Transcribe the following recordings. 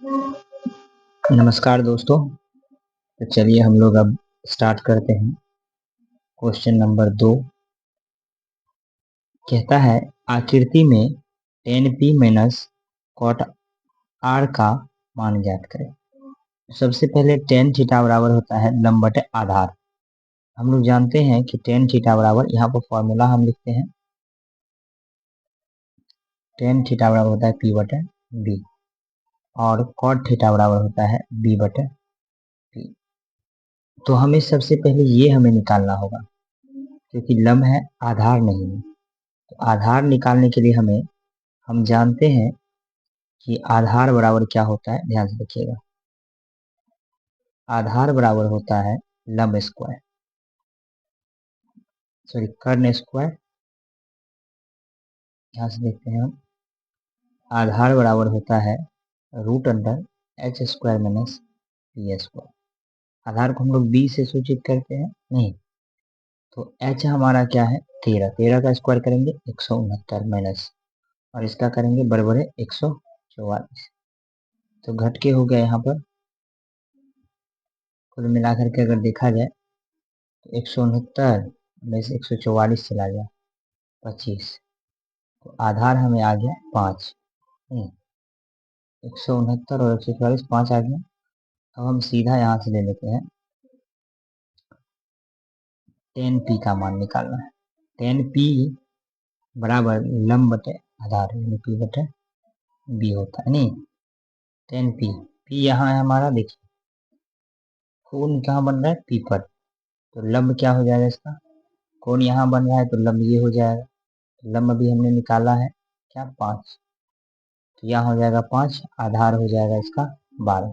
नमस्कार दोस्तों। तो चलिए हम लोग अब स्टार्ट करते हैं। क्वेश्चन नंबर 2 कहता है आकृति में tan p minus cot r का मान ज्ञात करें। सबसे पहले tan थीटा बराबर होता है लंब बटे आधार। हम लोग जानते हैं कि tan थीटा बराबर, यहाँ पर फॉर्मूला हम लिखते हैं, tan थीटा बराबर होता है p बटे b और cot थीटा बराबर होता है b बटे p। तो हमें सबसे पहले ये हमें निकालना होगा क्योंकि लंब है, आधार नहीं है। तो आधार निकालने के लिए हम जानते हैं कि आधार बराबर क्या होता है, ध्यान से देखिएगा। आधार बराबर होता है लंब स्क्वायर, सॉरी कर्ण स्क्वायर। यहाँ से देखते हैं हम, आधार बराबर होता है root under H square minus P square. आधार को हम लोग बी से सूचित करते हैं, नहीं तो एच हमारा क्या है 13, 13 का स्क्वायर करेंगे 169 माइनस और इसका करेंगे बराबर है 144। तो घट के हो गया यहाँ पर, कुल मिलाकर के अगर देखा जाए तो 169 में से 144 चला गया 25, तो आधार हमें आ गया 5। 169 और 144 5 आ गया। अब हम सीधा यहाँ से ले लेते हैं, tan p का मान निकालना है। tan p बराबर लंब बटे आधार यानी p बटे b होता है, नहीं tan p यहाँ है हमारा, देखिए कोण कहाँ बन रहा है p पर, तो लंब क्या हो जाएगा इसका, कोण यहाँ बन रहा है तो लंब ये हो जाएगा। तो लंब भी हमने निकाला है क्या 5, तो यहाँ हो जाएगा 5, आधार हो जाएगा इसका 12,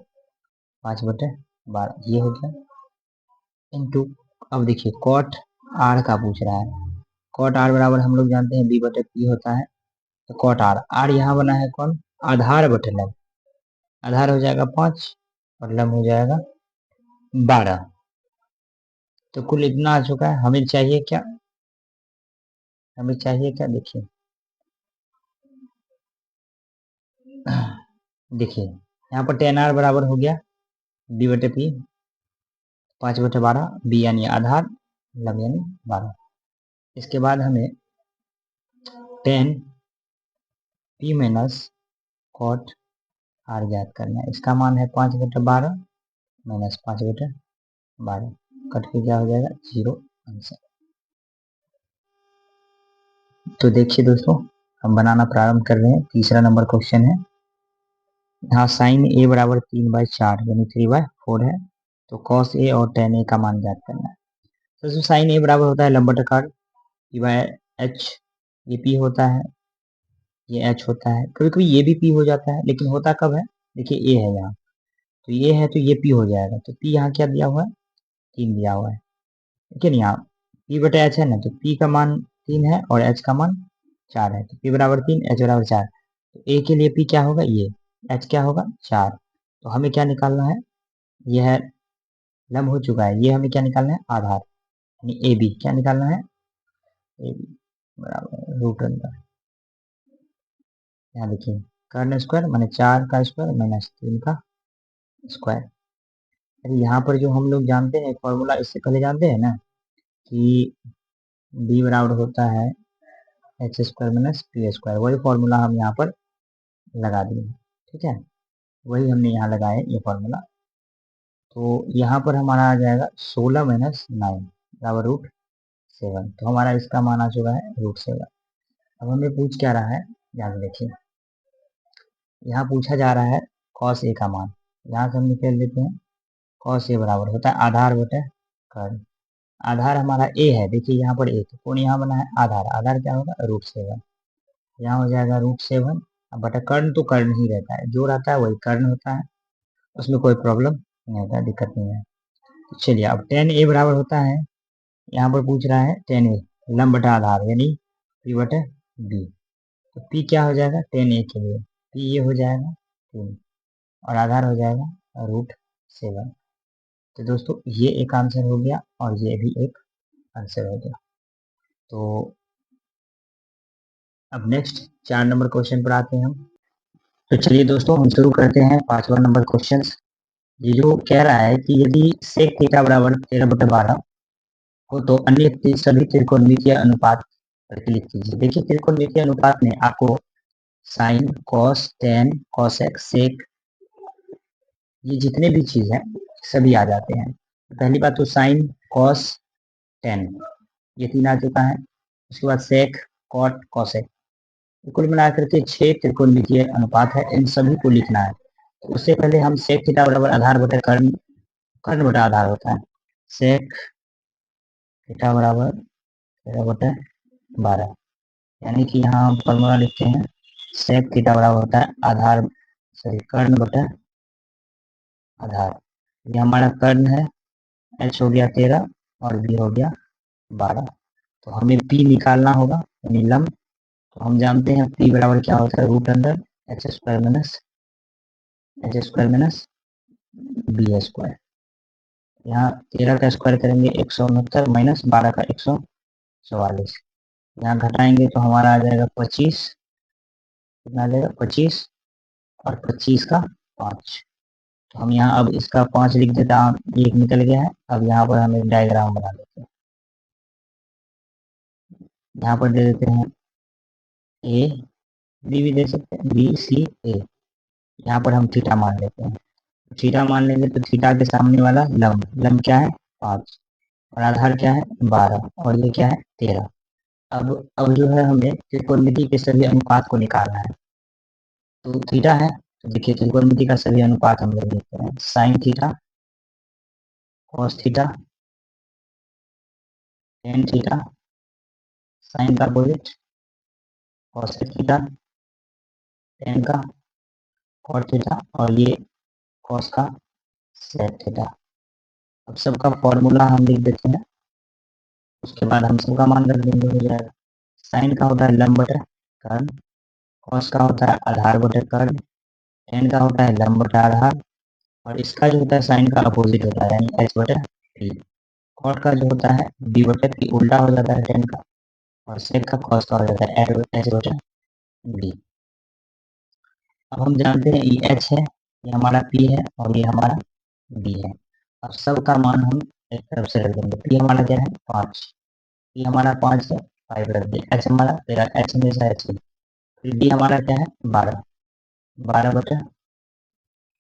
5 बटे 12 ये हो गया इंटू। अब देखिए कॉट आर का पूछ रहा है। कॉट आर बराबर हम लोग जानते हैं बी बटे पी होता है। तो कॉट आर, आर यहाँ बना है कौन, आधार बटे लंब। आधार हो जाएगा 5 और लंब हो जाएगा 12। तो कुल इतना आ चुका है। हमें चाहिए क्या, हमें चाहिए क्या, देखिए देखिए यहाँ पर टेन आर बराबर हो गया बी बटे पी, 5 बटे 12, बी यानी आधार, लंब यानी 12। इसके बाद हमें tan P minus cot R ज्ञात करना है। इसका मान है 5 बटे 12 माइनस 5 बटे 12, कट के क्या हो जाएगा 0 आंसर। तो देखिए दोस्तों, हम बनाना प्रारंभ कर रहे हैं। तीसरा नंबर क्वेश्चन है। यहाँ साइन ए बराबर 3/4 यानी 3/4 है। तो कॉस ए और टेन ए का मान ज्ञात करना है। तो साइन ए बराबर होता है लंब बटे कर्ण पी बाय एच, ये पी होता है, ये एच होता है। कभी कभी ये भी पी हो जाता है, लेकिन होता कब है, देखिए ए है यहाँ, तो ये है तो ये पी हो जाएगा। तो पी यहाँ क्या दिया हुआ है, 3 दिया हुआ है, ठीक है ना। यहाँ पी बटे एच है ना, तो पी का मान 3 है और एच का मान 4 है। तो पी बराबर 3, एच बराबर 4। तो ए के लिए पी क्या होगा, ये एच क्या होगा 4। तो हमें क्या निकालना है, यह है लंब हो चुका है, ये हमें क्या निकालना है आधार, यानी ए बी क्या निकालना है, ए बी बराबर रूट अंडर, यहाँ देखिए कर्ण स्क्वायर माने 4 का स्क्वायर माइनस 3 का स्क्वायर। अरे यहाँ पर जो हम लोग जानते हैं फॉर्मूला, इससे पहले जानते हैं ना कि b बराबर होता है H square minus P square, वही फॉर्मूला हम यहाँ पर लगा दिए, ठीक है, वही हमने यहाँ लगाया ये फॉर्मूला। तो यहाँ पर हमारा आ जाएगा 16 माइनस 9 बराबर रूट 7। तो हमारा इसका मान आ चुका है रूट 7। अब हमें पूछ क्या रहा है, ध्यान देखिए, यहाँ पूछा जा रहा है कॉस ए का मान। यहाँ से हम निकाल लेते हैं, कॉस ए बराबर होता है आधार बटे कर्ण। आधार हमारा ए है, देखिए यहाँ पर ए, तो कौन यहाँ बना है आधार, आधार क्या होगा रूट 7, यहाँ हो जाएगा रूट 7। अब बटा कर्ण तो कर्ण ही रहता है, जो रहता है वही कर्ण होता है, उसमें कोई प्रॉब्लम नहीं होता, दिक्कत नहीं है। तो चलिए अब टेन ए बराबर होता है, यहाँ पर पूछ रहा है टेन ए लंब बटा आधार यानी पी बटे बी। तो पी क्या हो जाएगा टेन ए के लिए, पी ये हो जाएगा 3 और आधार हो जाएगा रूट 7। तो दोस्तों ये एक आंसर हो गया और ये भी एक आंसर हो गया। तो अब नेक्स्ट 4 नंबर क्वेश्चन पर आते हैं हम। तो चलिए दोस्तों, हम शुरू करते हैं 5वां नंबर क्वेश्चन। ये जो कह रहा है कि यदि सेक थीटा बराबर 13/12 हो तो अन्य सभी त्रिकोणमितीय अनुपात करके लिख लीजिए। देखिए, त्रिकोणमितीय अनुपात में आपको साइन, कॉस, टेन, कॉसेक, सेक, ये जितने भी चीज है सभी आ जाते हैं। पहली बात तो साइन, कॉस, टेन, ये तीन आ चुका है। उसके बाद सेक, कॉट, कॉसेक, कुल मिलाकर के 6 त्रिकोणमितीय अनुपात है। इन सभी को लिखना है। तो उससे पहले हम सेक थीटा बराबर आधार बटे कर्ण, कर्ण बटा आधार होता है। सेक थीटा बराबर 13/12, यानी कि यहाँ हम फॉर्मूला लिखते हैं सेक थीटा बराबर होता है आधार, सॉरी, कर्ण बटे आधार। ये हमारा कर्ण है, एच हो गया 13 और बी हो गया 12। तो हमें पी निकालना होगा, यानी लंब। तो हम जानते हैं पी बराबर क्या होता है, root under H square minus B square. यहाँ 13 का स्क्वायर करेंगे 169 माइनस 12 का 144। यहाँ घटाएंगे तो हमारा आ जाएगा 25, कितना आ जाएगा 25, और 25 का 5। तो हम यहाँ अब इसका 5 लिख देते हैं, एक निकल गया है। अब यहाँ पर हम एक डायग्राम बना देते हैं। यहाँ पर दे देते हैं ए, बी भी दे सकते हैं, बी सी ए। यहाँ पर हम थीटा मान लेते हैं। थीटा मान लेंगे तो थीटा के सामने वाला लंब, लंब क्या है 5, और आधार क्या है 12, और ये क्या है 13। अब जो है हमें त्रिकोणमिति के सभी अनुपात को निकालना है। तो थीटा है, तो देखिए त्रिकोणमिति का सभी अनुपात हम लोग देखते हैं। Sine theta, cos theta, tan theta, sine का अपोजिट कॉसेक थीटा, टेन का कॉट थीटा, और ये कॉस का सेक थीटा। अब सबका फॉर्मूला हम लिख देते हैं, उसके बाद हम सबका मान रख देंगे, हो जाएगा। साइन का होता है लंब बटे कर्ण, कॉस का होता है आधार बटे कर्ण, टेन का होता है लंब बटे आधार, और इसका जो होता है साइन का अपोजिट होता है, यानी एच बटे पी। कॉट का जो होता है बी बटे पी, उल्टा हो जाता है टेन का, और सेक का कॉस का हो जाता है एच बटे बी। अब हम जानते हैं ये एच है, ये हमारा पी है, और ये हमारा बी है। अब सबका मान हम एक तरफ से रख देंगे। पी हमारा क्या है 5, पी हमारा 5 है, 5 रख दिया। एच हमारा तेरा, एच हमेशा एच है। फिर बी हमारा क्या है 12, 12 बटे,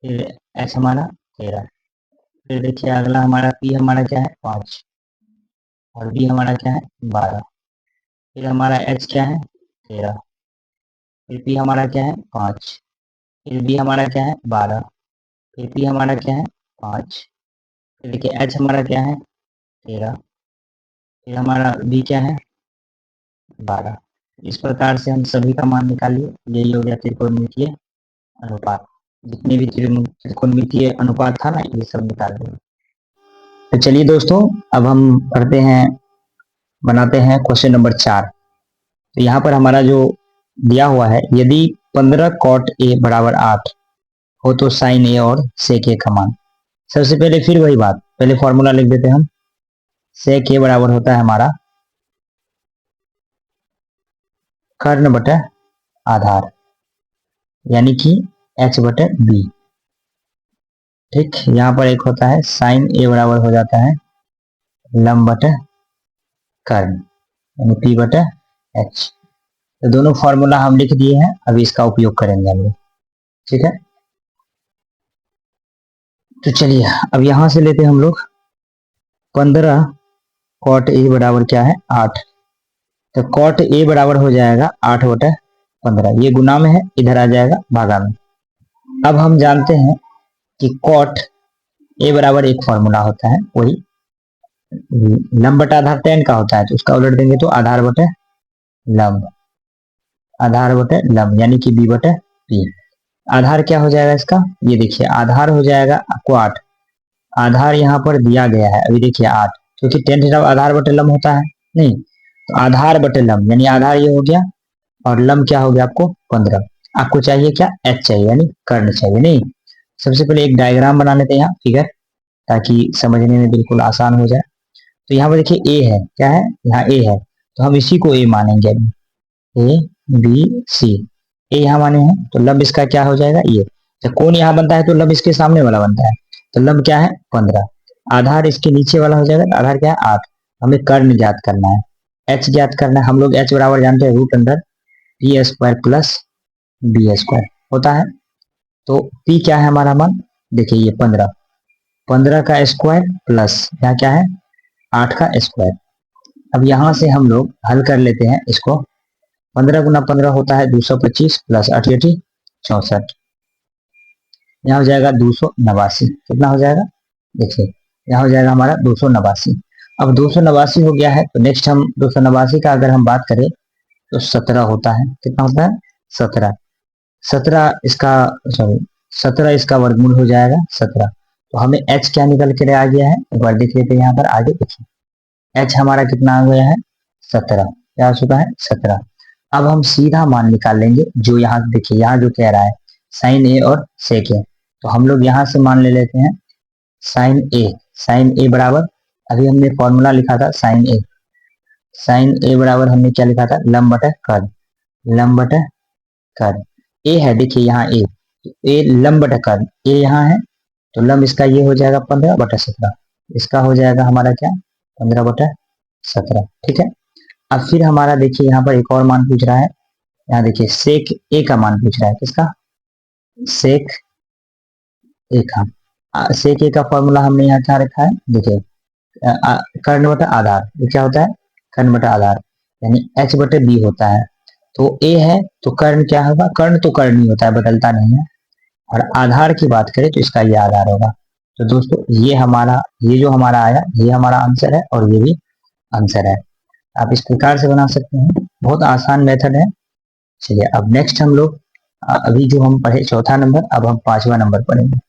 फिर एच हमारा 13। फिर देखिए अगला हमारा पी हमारा क्या है 5, और बी हमारा क्या है 12। फिर हमारा एच क्या है 13, फिर पी हमारा क्या है 5, फिर बी हमारा क्या है 12, फिर पी हमारा क्या है 5, फिर देखिए एच हमारा क्या है 13, फिर हमारा बी क्या है 12। इस प्रकार से हम सभी का मान निकालिए। यही हो गया त्रिकोणमितीय अनुपात। जितने भी त्रिकोणमितीय अनुपात था ना, ये सब निकाल दिए। तो चलिए दोस्तों, अब हम पढ़ते हैं, बनाते हैं क्वेश्चन नंबर 4। तो यहाँ पर हमारा जो दिया हुआ है, यदि 15 कॉट ए बराबर 8 हो तो साइन ए और सेक ए का मान। सबसे पहले फिर वही बात, पहले फॉर्मूला लिख देते हैं हम। सेक ए बराबर होता है हमारा कर्ण बटे आधार, यानी कि एच बटे बी। ठीक, यहाँ पर एक होता है साइन ए बराबर हो जाता है लंब बटे कर्ण, यानी पी बटे एच। तो दोनों फॉर्मूला हम लिख दिए हैं, अभी इसका उपयोग करेंगे हम लोग। ठीक है, तो चलिए अब यहां से लेते हैं हम लोग 15 कॉट ए बराबर क्या है 8। तो कॉट ए बराबर हो जाएगा 8 बटे 15, ये गुना में है, इधर आ जाएगा भागा में। अब हम जानते हैं कि कॉट ए बराबर एक फॉर्मूला होता है, वही लंब बटा आधार टेन का होता है, तो उसका उलट देंगे तो आधार बटे लंब, आधार बटे लंब, यानी कि बी बटे पी। आधार क्या हो जाएगा इसका, ये देखिए आधार हो जाएगा आपको 8। आधार यहाँ पर दिया गया है, अभी देखिए 8, क्योंकि टेन थीटा आधार बटे लंब होता है नहीं, तो आधार बटे लंब, यानी आधार ये हो गया, और लंब क्या हो गया आपको 15। आपको चाहिए क्या एच चाहिए, यानी कर्ण चाहिए नहीं। सबसे पहले एक डायग्राम बना लेते हैं यहाँ फिगर, ताकि समझने में बिल्कुल आसान हो जाए। तो यहाँ पर देखिए ए है, क्या है यहाँ ए है, तो हम इसी को ए मानेंगे अभी, ए बी सी। ए यहाँ माने हैं, तो लंब इसका क्या हो जाएगा, ये। जब कोण यहाँ बनता है तो लंब इसके सामने वाला बनता है, तो लंब क्या है 15। आधार इसके नीचे वाला हो जाएगा, तो आधार क्या है 8। हमें कर्ण ज्ञात करना है, एच ज्ञात करना है। हम लोग एच बराबर जानते हैं root under P square plus B square होता है। तो पी क्या है हमारा मान, देखिए ये 15, 15 का स्क्वायर प्लस यहाँ क्या है 8 का स्क्वायर। अब यहाँ से हम लोग हल कर लेते हैं इसको। 15 गुना 15 होता है 225 प्लस 8 64, यहाँ हो जाएगा 289। कितना हो जाएगा, देखिए यहाँ हो जाएगा हमारा 289। अब 289 हो गया है, तो नेक्स्ट हम 289 का अगर हम बात करें तो 17 होता है। कितना होता है 17, 17 इसका, सॉरी 17 इसका वर्गमूल हो जाएगा 17। तो हमें h क्या निकल के आ गया है, एक बार देख लेते हैं यहाँ पर आगे। देखिए h हमारा कितना आ गया है 17, क्या हो चुका है 17। अब हम सीधा मान निकाल लेंगे, जो यहाँ देखिए यहाँ जो कह रहा है साइन ए और सेक ए, तो हम लोग यहाँ से मान ले लेते हैं साइन ए। साइन ए बराबर, अभी हमने फॉर्मूला लिखा था साइन ए, साइन ए बराबर हमने क्या लिखा था लंब बटा कर्ण, लंब बटा कर्ण। ए है देखिए यहाँ ए, ए लंब बटा कर्ण, ए यहाँ है, तो लंब इसका ये हो जाएगा 15/17, इसका हो जाएगा हमारा क्या 15/17। ठीक है। अब फिर हमारा देखिए यहाँ पर एक और मान पूछ रहा है, यहाँ देखिए सेक ए का मान पूछ रहा है, किसका सेक ए का। सेक ए का फॉर्मूला हमने यहाँ क्या रखा है, देखिए कर्ण बटा आधार, ये क्या होता है कर्ण बटा आधार, यानी h बटे बी होता है। तो ए है तो कर्ण क्या होगा, कर्ण तो कर्ण ही होता है, बदलता नहीं है। और आधार की बात करें तो इसका ये आधार होगा। तो दोस्तों ये हमारा, ये जो हमारा आया ये हमारा आंसर है, और ये भी आंसर है। आप इस प्रकार से बना सकते हैं, बहुत आसान मेथड है। चलिए अब नेक्स्ट हम लोग, अभी जो हम पढ़े चौथा नंबर, अब हम पांचवा नंबर पढ़ेंगे।